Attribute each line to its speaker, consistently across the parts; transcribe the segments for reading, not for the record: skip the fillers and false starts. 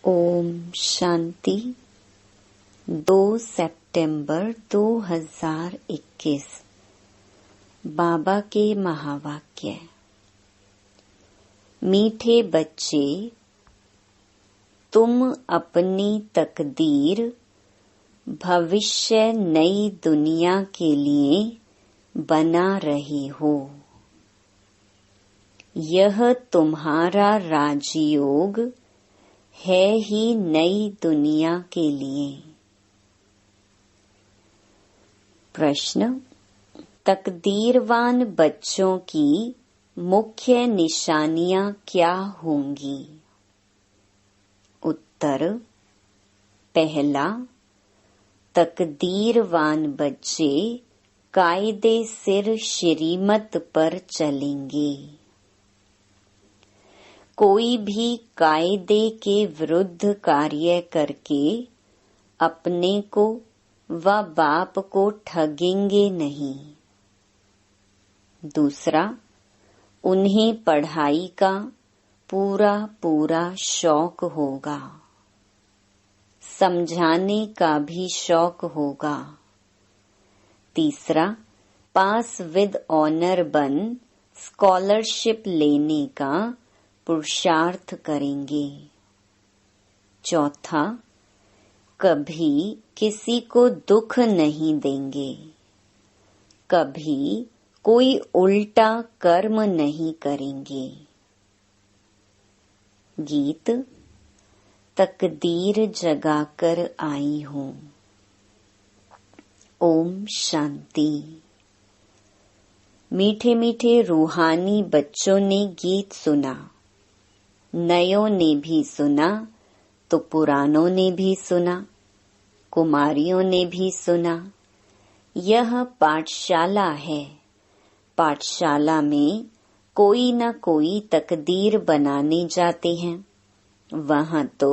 Speaker 1: ओम शांति। 2 सितंबर 2021 बाबा के महावाक्य। मीठे बच्चे, तुम अपनी तकदीर भविष्य नई दुनिया के लिए बना रहे हो। यह तुम्हारा राजयोग है ही नई दुनिया के लिए। प्रश्न: तकदीरवान बच्चों की मुख्य निशानियां क्या होंगी? उत्तर: पहला, तकदीरवान बच्चे कायदे सिर श्रीमत पर चलेंगे। कोई भी कायदे के विरुद्ध कार्य करके अपने को व बाप को ठगेंगे नहीं। दूसरा, उन्हें पढ़ाई का पूरा शौक होगा, समझाने का भी शौक होगा। तीसरा, पास विद ऑनर बन स्कॉलरशिप लेने का पुरुषार्थ करेंगे। चौथा, कभी किसी को दुख नहीं देंगे, कभी कोई उल्टा कर्म नहीं करेंगे। गीत। तकदीर जगाकर आई हूँ। ओम शांति। मीठे मीठे रूहानी बच्चों ने गीत सुना। नयों ने भी सुना तो पुरानों ने भी सुना, कुमारियों ने भी सुना। यह पाठशाला है। पाठशाला में कोई न कोई तकदीर बनाने जाते हैं। वहाँ तो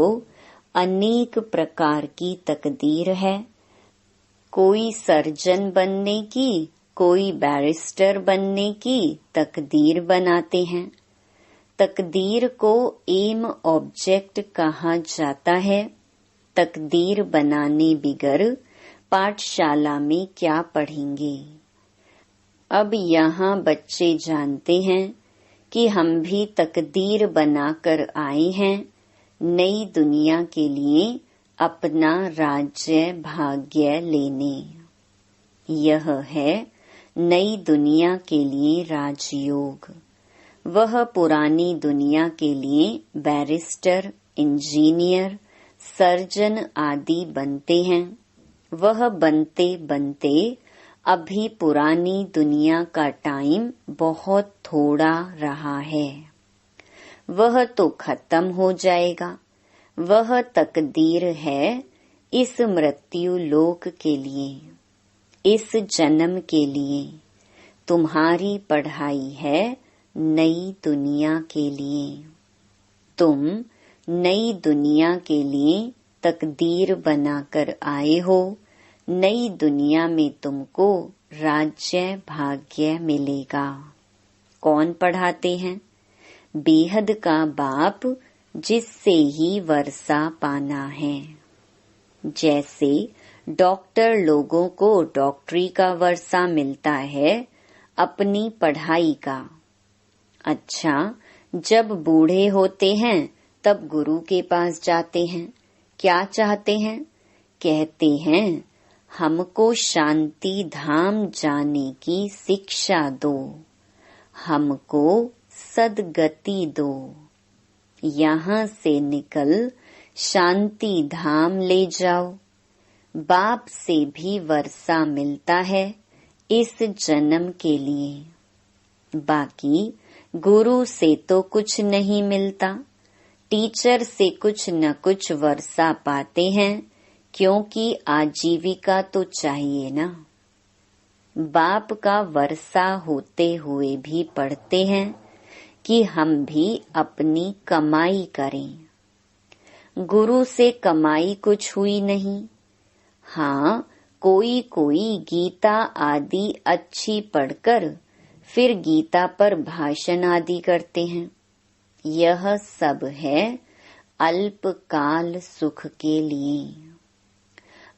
Speaker 1: अनेक प्रकार की तकदीर है। कोई सर्जन बनने की, कोई बैरिस्टर बनने की तकदीर बनाते हैं। तकदीर को एम ऑब्जेक्ट कहा जाता है। तकदीर बनाने बिगर पाठशाला में क्या पढ़ेंगे? अब यहाँ बच्चे जानते हैं कि हम भी तकदीर बनाकर आए हैं नई दुनिया के लिए अपना राज्य भाग्य लेने। यह है नई दुनिया के लिए राजयोग। वह पुरानी दुनिया के लिए बैरिस्टर, इंजीनियर, सर्जन आदि बनते हैं। वह बनते बनते अभी पुरानी दुनिया का टाइम बहुत थोड़ा रहा है। वह तो खत्म हो जाएगा। वह तकदीर है इस मृत्यु लोक के लिए, इस जन्म के लिए। तुम्हारी पढ़ाई है नई दुनिया के लिए। तुम नई दुनिया के लिए तकदीर बनाकर आए हो। नई दुनिया में तुमको राज्य भाग्य मिलेगा। कौन पढ़ाते हैं? बेहद का बाप, जिससे ही वर्षा पाना है। जैसे डॉक्टर लोगों को डॉक्टरी का वर्षा मिलता है अपनी पढ़ाई का। अच्छा, जब बूढ़े होते हैं तब गुरु के पास जाते हैं। क्या चाहते हैं? कहते हैं, हमको शांति धाम जाने की शिक्षा दो, हमको सद्गति दो। यहाँ से निकल शांति धाम ले जाओ। बाप से भी वर्षा मिलता है इस जन्म के लिए। बाकी गुरु से तो कुछ नहीं मिलता। टीचर से कुछ न कुछ वर्षा पाते हैं, क्योंकि आजीविका तो चाहिए ना। बाप का वर्षा होते हुए भी पढ़ते हैं कि हम भी अपनी कमाई करें। गुरु से कमाई कुछ हुई नहीं। हाँ, कोई कोई गीता आदि अच्छी पढ़कर फिर गीता पर भाषण आदि करते हैं। यह सब है अल्पकाल सुख के लिए।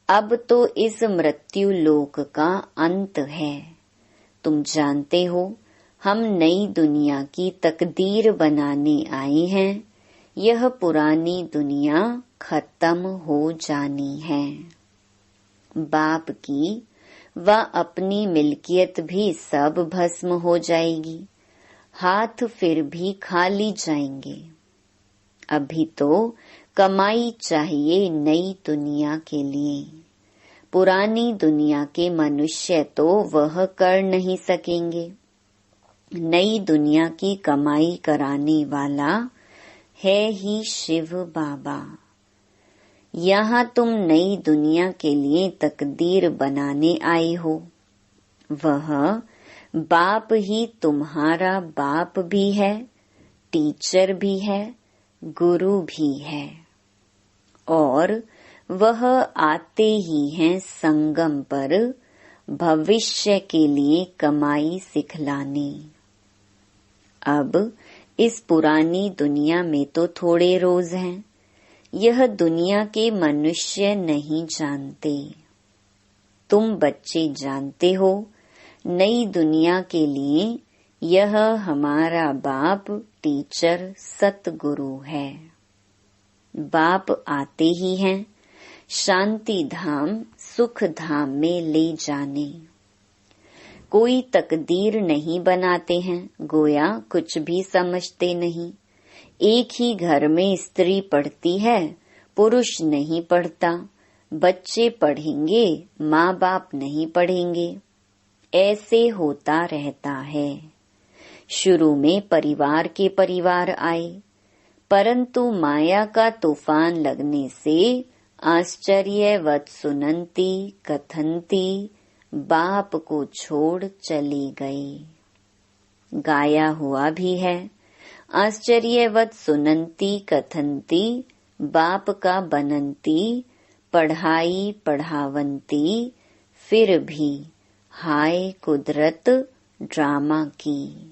Speaker 1: अब तो इस मृत्यु लोक का अंत है। तुम जानते हो हम नई दुनिया की तकदीर बनाने आए हैं। यह पुरानी दुनिया खत्म हो जानी है। बाप की व अपनी मिल्कियत भी सब भस्म हो जाएगी। हाथ फिर भी खाली जाएंगे। अभी तो कमाई चाहिए नई दुनिया के लिए। पुरानी दुनिया के मनुष्य तो वह कर नहीं सकेंगे। नई दुनिया की कमाई कराने वाला है ही शिव बाबा। यहाँ तुम नई दुनिया के लिए तकदीर बनाने आए हो। वह बाप ही तुम्हारा बाप भी है, टीचर भी है, गुरु भी है। और वह आते ही हैं संगम पर भविष्य के लिए कमाई सिखलाने। अब इस पुरानी दुनिया में तो थोड़े रोज हैं। यह दुनिया के मनुष्य नहीं जानते। तुम बच्चे जानते हो नई दुनिया के लिए यह हमारा बाप टीचर सतगुरु है। बाप आते ही हैं शांति धाम सुख धाम में ले जाने। कोई तकदीर नहीं बनाते हैं, गोया कुछ भी समझते नहीं। एक ही घर में स्त्री पढ़ती है, पुरुष नहीं पढ़ता। बच्चे पढ़ेंगे, माँ बाप नहीं पढ़ेंगे। ऐसे होता रहता है। शुरू में परिवार के परिवार आए, परंतु माया का तूफान लगने से आश्चर्यवत सुनंती कथंती बाप को छोड़ चले गए। गाया हुआ भी है, आश्चर्यवत सुनंती कथंती बाप का बनंती, पढ़ाई पढ़ावंती, फिर भी हाय कुदरत ड्रामा की।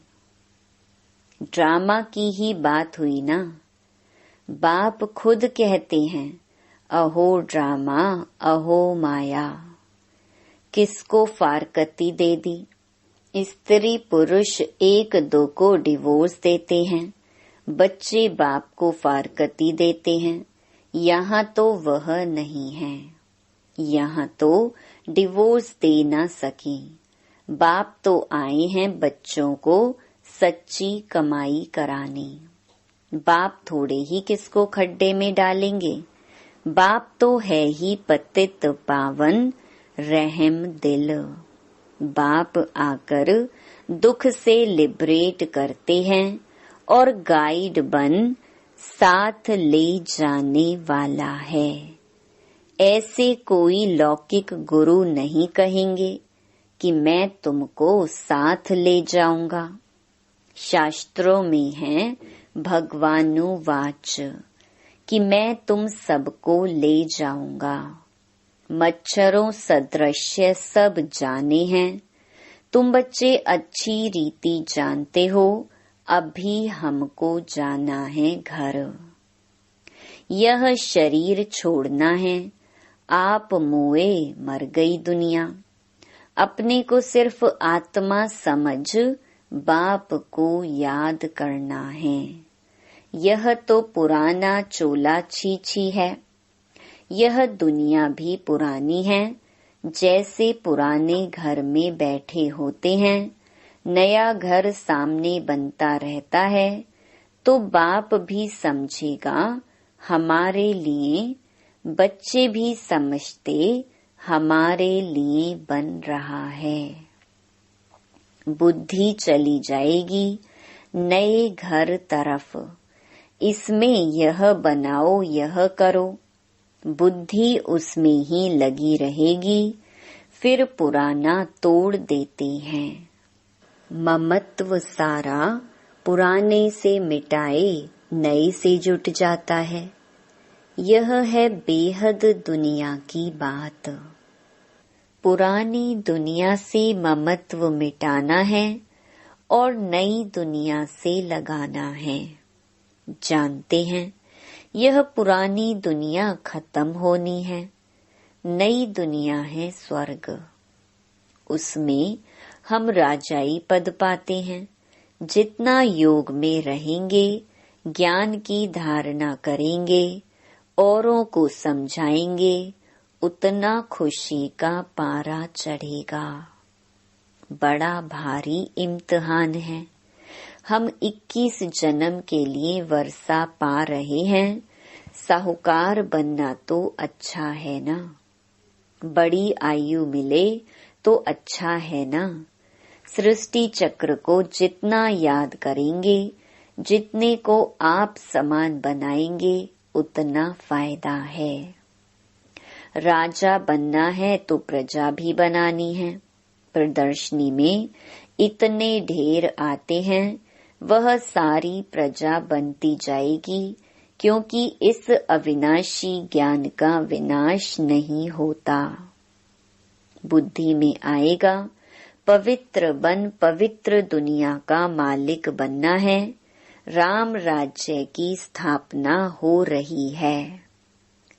Speaker 1: ड्रामा की ही बात हुई ना। बाप खुद कहते हैं अहो ड्रामा अहो माया। किसको फारकती दे दी। स्त्री पुरुष एक दो को डिवोर्स देते हैं, बच्चे बाप को फारकती देते हैं। यहाँ तो वह नहीं है। यहाँ तो डिवोर्स दे ना सके। बाप तो आए हैं बच्चों को सच्ची कमाई कराने। बाप थोड़े ही किसको खड्डे में डालेंगे। बाप तो है ही पतित पावन रहम दिल। बाप आकर दुख से लिबरेट करते हैं और गाइड बन साथ ले जाने वाला है। ऐसे कोई लौकिक गुरु नहीं कहेंगे कि मैं तुमको साथ ले जाऊंगा। शास्त्रों में है भगवानुवाच कि मैं तुम सबको ले जाऊंगा। मच्छरों सदृश्य सब जाने हैं। तुम बच्चे अच्छी रीति जानते हो, अभी हमको जाना है घर। यह शरीर छोड़ना है। आप मोए मर गई दुनिया। अपने को सिर्फ आत्मा समझ बाप को याद करना है। यह तो पुराना चोला छीछी है। यह दुनिया भी पुरानी है। जैसे पुराने घर में बैठे होते हैं, नया घर सामने बनता रहता है, तो बाप भी समझेगा हमारे लिए, बच्चे भी समझते हमारे लिए बन रहा है। बुद्धि चली जाएगी नए घर तरफ। इसमें यह बनाओ यह करो, बुद्धि उसमें ही लगी रहेगी। फिर पुराना तोड़ देते हैं। ममत्व सारा पुराने से मिटाए नए से जुट जाता है। यह है बेहद दुनिया की बात। पुरानी दुनिया से ममत्व मिटाना है और नई दुनिया से लगाना है। जानते हैं यह पुरानी दुनिया खत्म होनी है, नई दुनिया है स्वर्ग। उसमें हम राजाई पद पाते हैं। जितना योग में रहेंगे, ज्ञान की धारणा करेंगे, औरों को समझाएंगे, उतना खुशी का पारा चढ़ेगा। बड़ा भारी इम्तिहान है। हम 21 जन्म के लिए वर्षा पा रहे हैं। साहूकार बनना तो अच्छा है ना, बड़ी आयु मिले तो अच्छा है ना। सृष्टि चक्र को जितना याद करेंगे, जितने को आप समान बनाएंगे, उतना फायदा है। राजा बनना है तो प्रजा भी बनानी है। प्रदर्शनी में इतने ढेर आते हैं, वह सारी प्रजा बनती जाएगी, क्योंकि इस अविनाशी ज्ञान का विनाश नहीं होता। बुद्धि में आएगा, पवित्र बन पवित्र दुनिया का मालिक बनना है। राम राज्य की स्थापना हो रही है।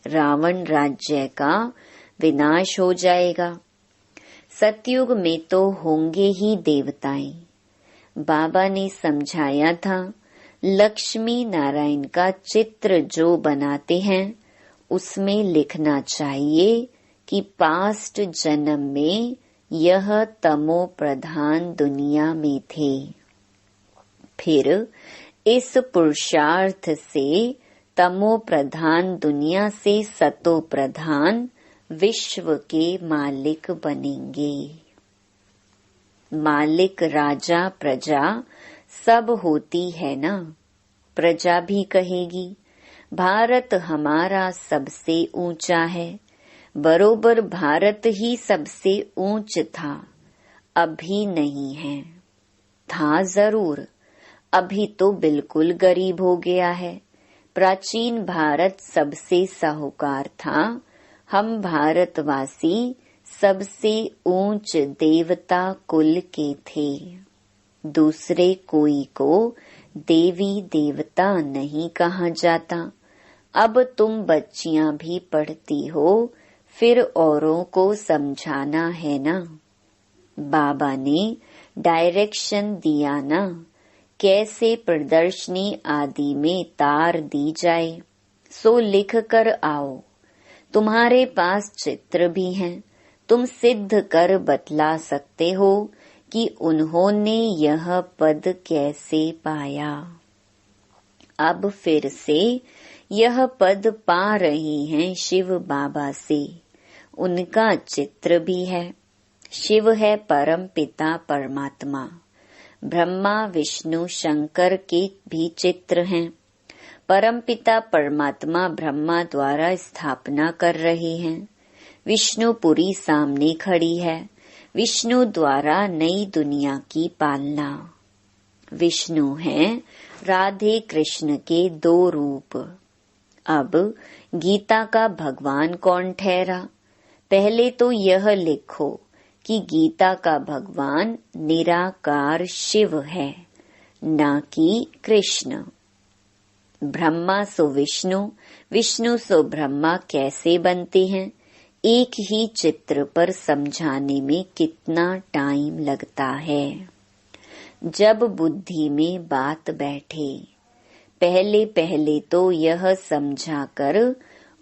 Speaker 1: रावण राज्य का विनाश हो जाएगा। सतयुग में तो होंगे ही देवताएं। बाबा ने समझाया था, लक्ष्मी नारायण का चित्र जो बनाते हैं, उसमें लिखना चाहिए कि पास्ट जन्म में यह तमो प्रधान दुनिया में थे। फिर इस पुरुषार्थ से तमो प्रधान दुनिया से सतो प्रधान विश्व के मालिक बनेंगे। मालिक राजा प्रजा सब होती है ना। प्रजा भी कहेगी, भारत हमारा सबसे ऊंचा है। बरोबर भारत ही सबसे ऊंच था, अभी नहीं है। था जरूर, अभी तो बिल्कुल गरीब हो गया है। प्राचीन भारत सबसे साहूकार था। हम भारतवासी सबसे ऊंच देवता कुल के थे। दूसरे कोई को देवी देवता नहीं कहा जाता। अब तुम बच्चियां भी पढ़ती हो, फिर औरों को समझाना है ना। बाबा ने डायरेक्शन दिया ना, कैसे प्रदर्शनी आदि में तार दी जाए, सो लिख कर आओ। तुम्हारे पास चित्र भी हैं, तुम सिद्ध कर बतला सकते हो कि उन्होंने यह पद कैसे पाया। अब फिर से यह पद पा रही हैं शिव बाबा से। उनका चित्र भी है। शिव है परम पिता परमात्मा। ब्रह्मा विष्णु शंकर के भी चित्र हैं। परम पिता परमात्मा ब्रह्मा द्वारा स्थापना कर रहे हैं। विष्णुपुरी सामने खड़ी है। विष्णु द्वारा नई दुनिया की पालना। विष्णु हैं राधे कृष्ण के दो रूप। अब गीता का भगवान कौन ठहरा? पहले तो यह लिखो कि गीता का भगवान निराकार शिव है, ना कि कृष्ण। ब्रह्मा सो विष्णु, विष्णु सो ब्रह्मा कैसे बनते हैं? एक ही चित्र पर समझाने में कितना टाइम लगता है। जब बुद्धि में बात बैठे, पहले पहले तो यह समझा कर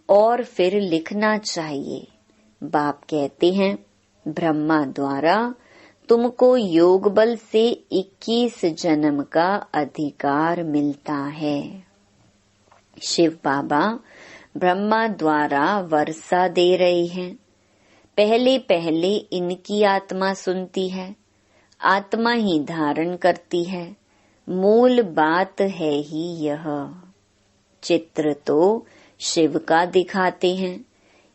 Speaker 1: और फिर लिखना चाहिए। बाप कहते हैं, ब्रह्मा द्वारा तुमको योग बल से 21 जन्म का अधिकार मिलता है। शिव बाबा ब्रह्मा द्वारा वर्षा दे रहे हैं। पहले पहले इनकी आत्मा सुनती है, आत्मा ही धारण करती है। मूल बात है ही यह। चित्र तो शिव का दिखाते हैं।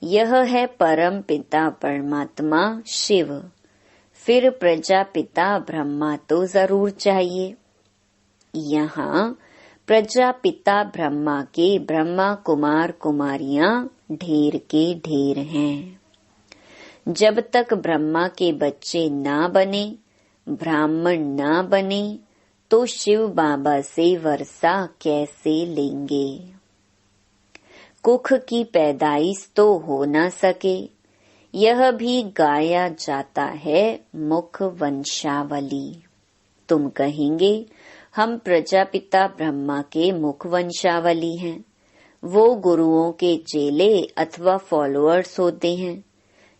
Speaker 1: यह है परम पिता परमात्मा शिव। फिर प्रजापिता ब्रह्मा तो जरूर चाहिए। यहाँ प्रजापिता ब्रह्मा के ब्रह्मा कुमार कुमारियां ढेर के ढेर हैं। जब तक ब्रह्मा के बच्चे ना बने, ब्राह्मण ना बने, तो शिव बाबा से वर्षा कैसे लेंगे? कुख की पैदाइश तो हो न सके, यह भी गाया जाता है मुख वंशावली। तुम कहेंगे हम प्रजापिता ब्रह्मा के मुख वंशावली हैं, वो गुरुओं के चेले अथवा फॉलोअर्स होते हैं।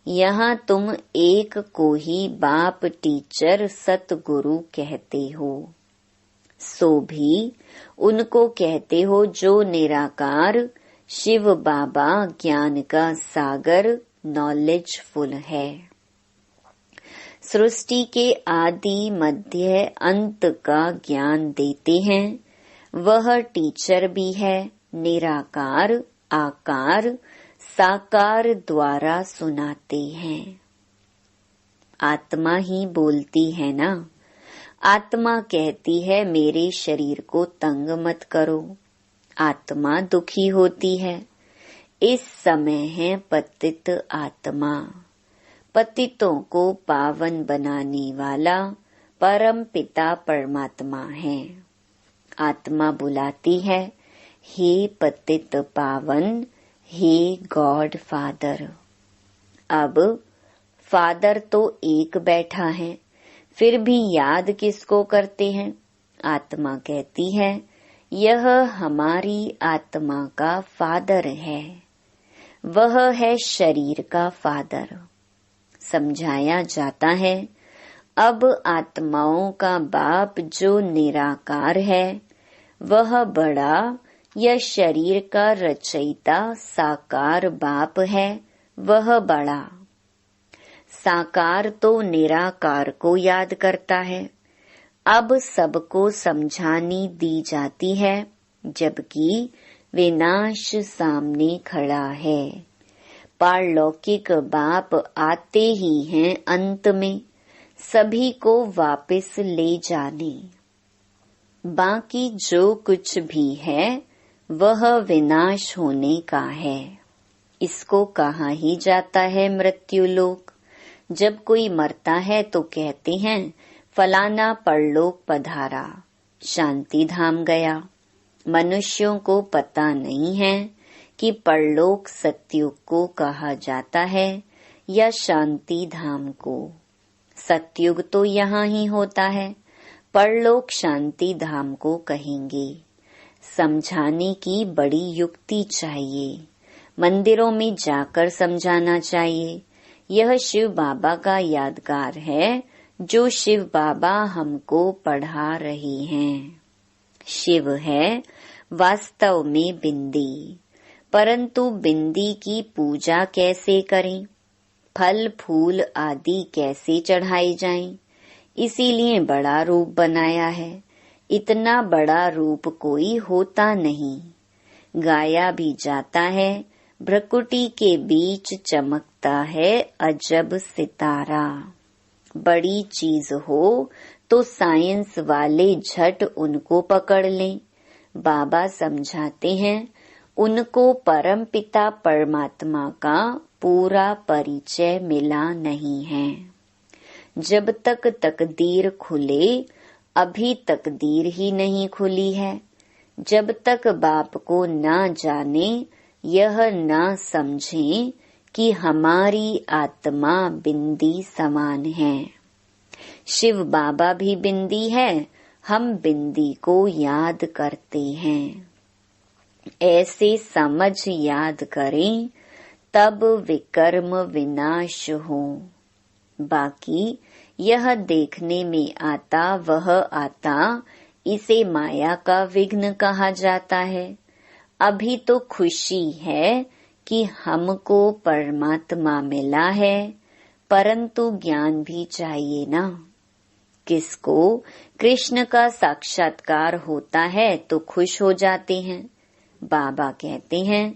Speaker 1: यहाँ तुम एक को ही बाप टीचर सतगुरु कहते हो, सो भी उनको कहते हो जो निराकार शिव बाबा ज्ञान का सागर नॉलेजफुल है। सृष्टि के आदि मध्य अंत का ज्ञान देते हैं, वह टीचर भी है। निराकार आकार साकार द्वारा सुनाते हैं। आत्मा ही बोलती है ना। आत्मा कहती है मेरे शरीर को तंग मत करो। आत्मा दुखी होती है। इस समय है पतित आत्मा। पतितों को पावन बनाने वाला परम पिता परमात्मा है। आत्मा बुलाती है, हे पतित पावन, हे गॉड फादर। अब फादर तो एक बैठा है, फिर भी याद किसको करते हैं? आत्मा कहती है यह हमारी आत्मा का फादर है, वह है शरीर का फादर। समझाया जाता है अब आत्माओं का बाप जो निराकार है वह बड़ा, यह शरीर का रचयिता साकार बाप है वह बड़ा। साकार तो निराकार को याद करता है। अब सबको समझानी दी जाती है, जबकि विनाश सामने खड़ा है। पारलौकिक बाप आते ही हैं अंत में, सभी को वापस ले जाने। बाकी जो कुछ भी है वह विनाश होने का है। इसको कहा ही जाता है मृत्यु लोक। जब कोई मरता है तो कहते हैं फलाना परलोक पधारा, शांति धाम गया। मनुष्यों को पता नहीं है कि परलोक सतयुग को कहा जाता है या शांति धाम को। सतयुग तो यहाँ ही होता है, परलोक शांति धाम को कहेंगे। समझाने की बड़ी युक्ति चाहिए, मंदिरों में जाकर समझाना चाहिए। यह शिव बाबा का यादगार है जो शिव बाबा हमको पढ़ा रहे हैं। शिव है वास्तव में बिंदी, परंतु बिंदी की पूजा कैसे करें, फल फूल आदि कैसे चढ़ाए जाएं, इसीलिए बड़ा रूप बनाया है। इतना बड़ा रूप कोई होता नहीं। गाया भी जाता है भ्रकुटी के बीच चमकता है अजब सितारा। बड़ी चीज हो तो साइंस वाले झट उनको पकड़ लें। बाबा समझाते हैं उनको परम पिता परमात्मा का पूरा परिचय मिला नहीं है। जब तक तकदीर खुले, अभी तकदीर ही नहीं खुली है। जब तक बाप को ना जाने, यह ना समझें कि हमारी आत्मा बिंदी समान है। शिव बाबा भी बिंदी है, हम बिंदी को याद करते हैं। ऐसे समझ याद करें तब विकर्म विनाश हो। बाकी यह देखने में आता वह आता, इसे माया का विघ्न कहा जाता है। अभी तो खुशी है कि हमको परमात्मा मिला है, परंतु ज्ञान भी चाहिए ना। किसको कृष्ण का साक्षात्कार होता है तो खुश हो जाते हैं। बाबा कहते हैं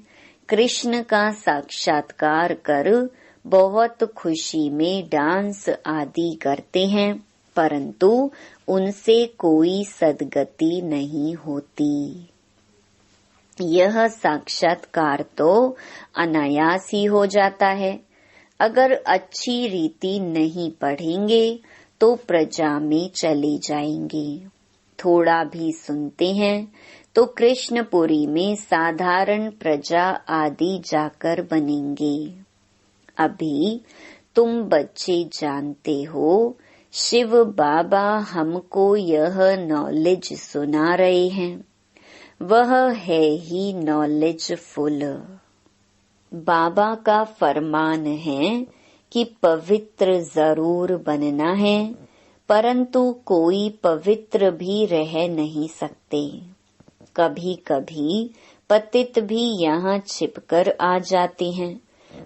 Speaker 1: कृष्ण का साक्षात्कार कर बहुत खुशी में डांस आदि करते हैं, परंतु उनसे कोई सद्गति नहीं होती। यह साक्षात्कार तो अनायास ही हो जाता है। अगर अच्छी रीति नहीं पढ़ेंगे तो प्रजा में चले जाएंगे। थोड़ा भी सुनते हैं तो कृष्णपुरी में साधारण प्रजा आदि जाकर बनेंगे। अभी तुम बच्चे जानते हो, शिव बाबा हमको यह नॉलेज सुना रहे हैं, वह है ही नॉलेजफुल। बाबा का फरमान है कि पवित्र जरूर बनना है, परंतु कोई पवित्र भी रह नहीं सकते। कभी कभी पतित भी यहाँ छिपकर आ जाते हैं,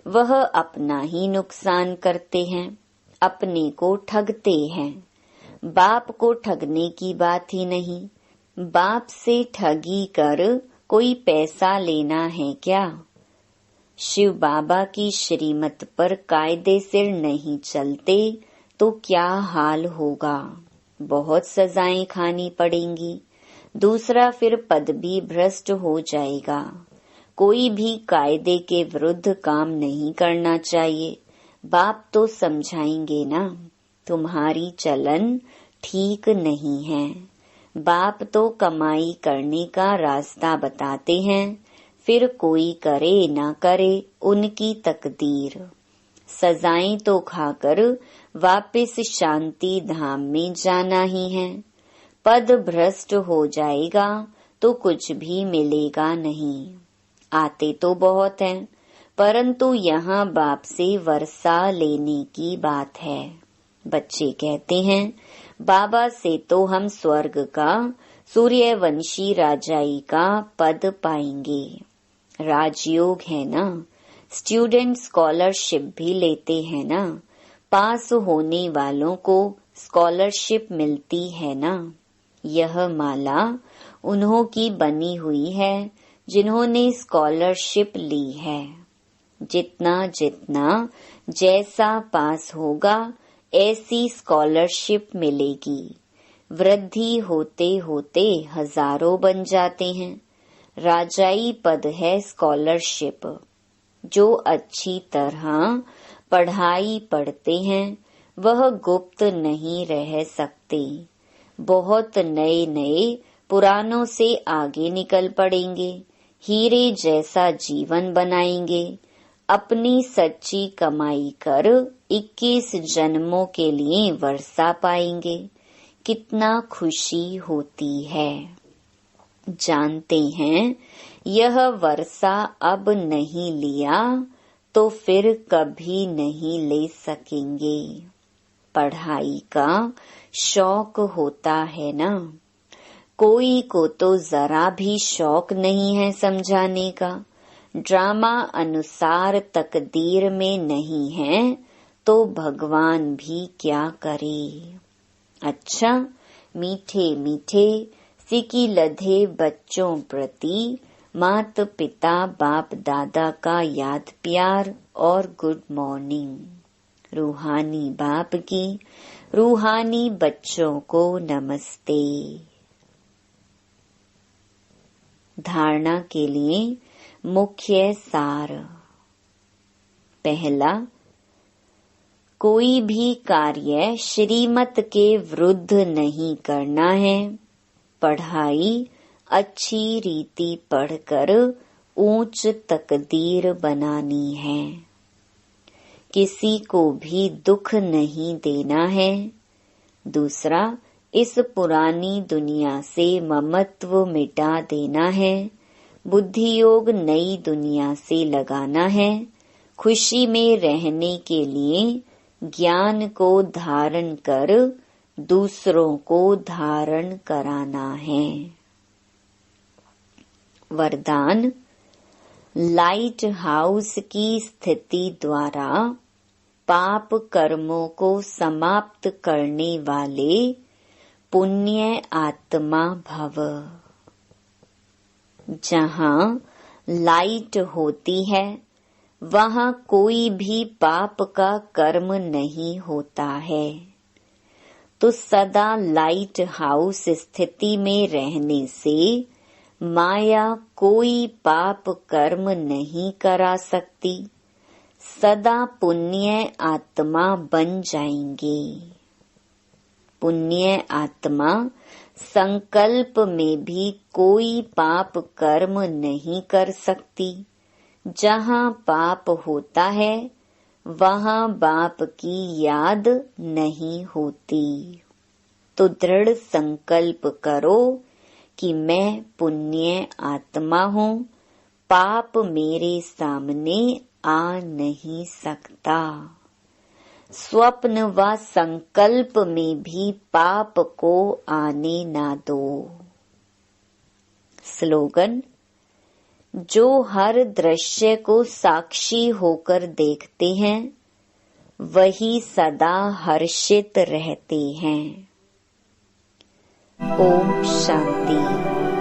Speaker 1: वह अपना ही नुकसान करते हैं, अपने को ठगते हैं। बाप को ठगने की बात ही नहीं। बाप से ठगी कर कोई पैसा लेना है क्या? शिव बाबा की श्रीमत पर कायदे से नहीं चलते तो क्या हाल होगा? बहुत सजाएं खानी पड़ेंगी। दूसरा, फिर पद भी भ्रष्ट हो जाएगा। कोई भी कायदे के विरुद्ध काम नहीं करना चाहिए। बाप तो समझाएंगे ना, तुम्हारी चलन ठीक नहीं है। बाप तो कमाई करने का रास्ता बताते हैं, फिर कोई करे ना करे उनकी तकदीर। सजाएं तो खाकर वापस शांति धाम में जाना ही है। पद भ्रष्ट हो जाएगा तो कुछ भी मिलेगा नहीं। आते तो बहुत हैं, परंतु यहाँ बाप से वर्षा लेने की बात है। बच्चे कहते हैं, बाबा से तो हम स्वर्ग का सूर्यवंशी राजाई का पद पाएंगे। राजयोग है ना, स्टूडेंट स्कॉलरशिप भी लेते हैं ना, पास होने वालों को स्कॉलरशिप मिलती है ना। यह माला उन्हों की बनी हुई है जिन्होंने स्कॉलरशिप ली है। जितना जितना जैसा पास होगा ऐसी स्कॉलरशिप मिलेगी। वृद्धि होते होते हजारों बन जाते हैं। राजाई पद है स्कॉलरशिप। जो अच्छी तरह पढ़ाई पढ़ते हैं वह गुप्त नहीं रह सकते। बहुत नए नए पुरानों से आगे निकल पड़ेंगे। हीरे जैसा जीवन बनाएंगे। अपनी सच्ची कमाई कर 21 जन्मों के लिए वर्षा पाएंगे। कितना खुशी होती है। जानते हैं, यह वर्षा अब नहीं लिया तो फिर कभी नहीं ले सकेंगे। पढ़ाई का शौक होता है ना। कोई को तो जरा भी शौक नहीं है समझाने का। ड्रामा अनुसार तकदीर में नहीं है तो भगवान भी क्या करे। अच्छा, मीठे मीठे सिकी लधे बच्चों प्रति माता पिता बाप दादा का याद प्यार और गुड मॉर्निंग। रूहानी बाप की रूहानी बच्चों को नमस्ते। धारणा के लिए मुख्य सार। पहला, कोई भी कार्य श्रीमत के विरुद्ध नहीं करना है। पढ़ाई अच्छी रीति पढ़कर ऊंच तकदीर बनानी है। किसी को भी दुख नहीं देना है। दूसरा, इस पुरानी दुनिया से ममत्व मिटा देना है। बुद्धि योग नई दुनिया से लगाना है। खुशी में रहने के लिए ज्ञान को धारण कर दूसरों को धारण कराना है। वरदान, लाइट हाउस की स्थिति द्वारा पाप कर्मों को समाप्त करने वाले पुण्य आत्मा भव। जहाँ लाइट होती है वहाँ कोई भी पाप का कर्म नहीं होता है। तो सदा लाइट हाउस स्थिति में रहने से माया कोई पाप कर्म नहीं करा सकती। सदा पुण्य आत्मा बन जाएंगे। पुण्य आत्मा संकल्प में भी कोई पाप कर्म नहीं कर सकती। जहाँ पाप होता है वहाँ बाप की याद नहीं होती। तो दृढ़ संकल्प करो कि मैं पुण्य आत्मा हूँ, पाप मेरे सामने आ नहीं सकता। स्वप्न व संकल्प में भी पाप को आने ना दो। स्लोगन: जो हर दृश्य को साक्षी होकर देखते हैं वही सदा हर्षित रहते हैं। ओम शांति।